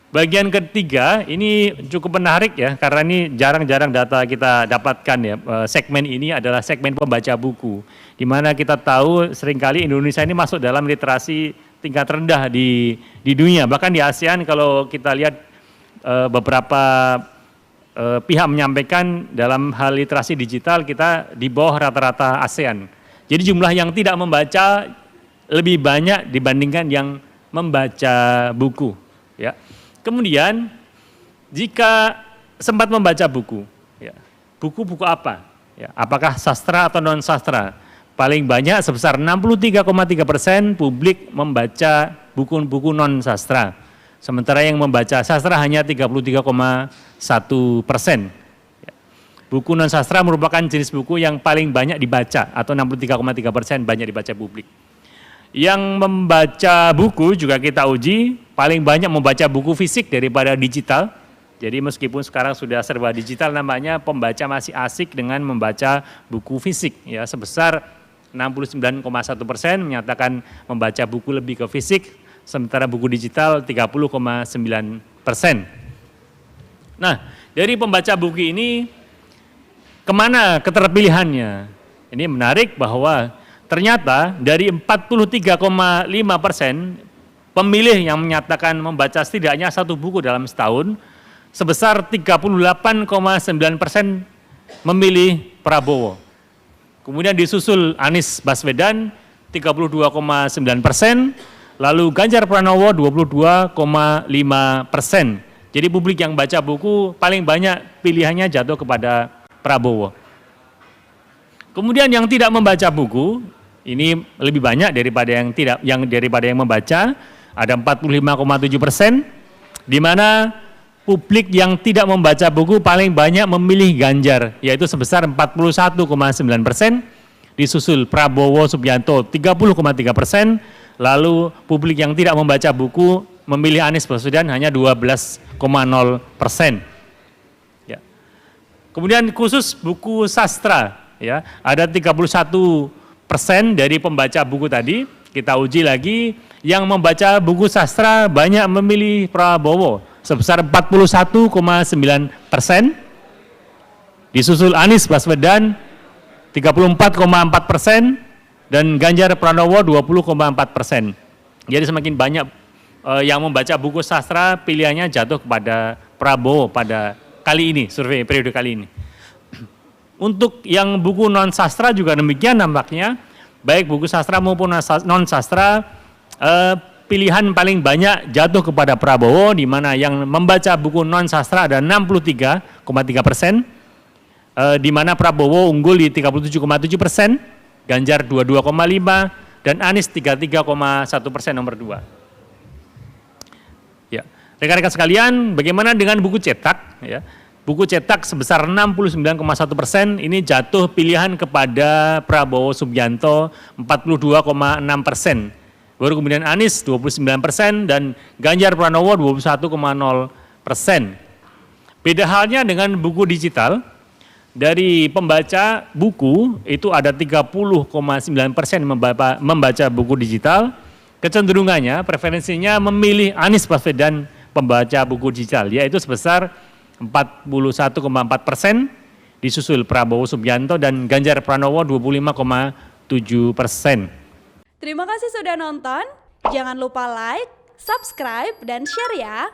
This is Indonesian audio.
Bagian ketiga ini cukup menarik ya, karena ini jarang-jarang data kita dapatkan ya. Segmen ini adalah segmen pembaca buku, di mana kita tahu seringkali Indonesia ini masuk dalam literasi tingkat rendah di dunia. Bahkan di ASEAN kalau kita lihat beberapa pihak menyampaikan dalam hal literasi digital kita di bawah rata-rata ASEAN. Jadi jumlah yang tidak membaca lebih banyak dibandingkan yang membaca buku ya. Kemudian jika sempat membaca buku, ya, buku-buku apa? Ya, apakah sastra atau non sastra? Paling banyak sebesar 63,3% publik membaca buku-buku non sastra. Sementara yang membaca sastra hanya 33,1%. Ya. Buku non sastra merupakan jenis buku yang paling banyak dibaca atau 63,3% banyak dibaca publik. Yang membaca buku juga kita uji, paling banyak membaca buku fisik daripada digital. Jadi meskipun sekarang sudah serba digital namanya, pembaca masih asik dengan membaca buku fisik. Ya, sebesar 69,1% menyatakan membaca buku lebih ke fisik, sementara buku digital 30,9%. Nah, dari pembaca buku ini, kemana keterpilihannya? Ini menarik bahwa ternyata dari 43,5% pemilih yang menyatakan membaca setidaknya satu buku dalam setahun, sebesar 38,9% memilih Prabowo. Kemudian disusul Anies Baswedan 32,9%, lalu Ganjar Pranowo 22,5%. Jadi publik yang baca buku paling banyak pilihannya jatuh kepada Prabowo. Kemudian yang tidak membaca buku ini lebih banyak daripada yang membaca, ada 45,7%, di mana publik yang tidak membaca buku paling banyak memilih Ganjar, yaitu sebesar 41,9%, disusul Prabowo Subianto 30,3%, lalu publik yang tidak membaca buku memilih Anies Baswedan hanya 12,0%. Ya. Kemudian khusus buku sastra, ya, ada 31% dari pembaca buku tadi, kita uji lagi, yang membaca buku sastra banyak memilih Prabowo, sebesar 41,9%, disusul Anies Baswedan 34,4%, dan Ganjar Pranowo 20,4%. Jadi semakin banyak yang membaca buku sastra, pilihannya jatuh kepada Prabowo pada kali ini, survei periode kali ini. Untuk yang buku non sastra juga demikian nampaknya, baik buku sastra maupun non sastra, pilihan paling banyak jatuh kepada Prabowo, di mana yang membaca buku non sastra ada 63,3%, di mana Prabowo unggul di 37,7%, Ganjar 22,5%, dan Anies 33,1% nomor 2. Ya, rekan-rekan sekalian, bagaimana dengan buku cetak? Ya. Buku cetak sebesar 69,1%, ini jatuh pilihan kepada Prabowo Subianto 42,6%. Baru kemudian Anies 29% dan Ganjar Pranowo 21,0%. Beda halnya dengan buku digital, dari pembaca buku itu ada 30,9% membaca buku digital, kecenderungannya, preferensinya memilih Anies Baswedan pembaca buku digital, yaitu sebesar 41,4%, disusul Prabowo Subianto dan Ganjar Pranowo 25,7%. Terima kasih sudah nonton. Jangan lupa like, subscribe, dan share ya.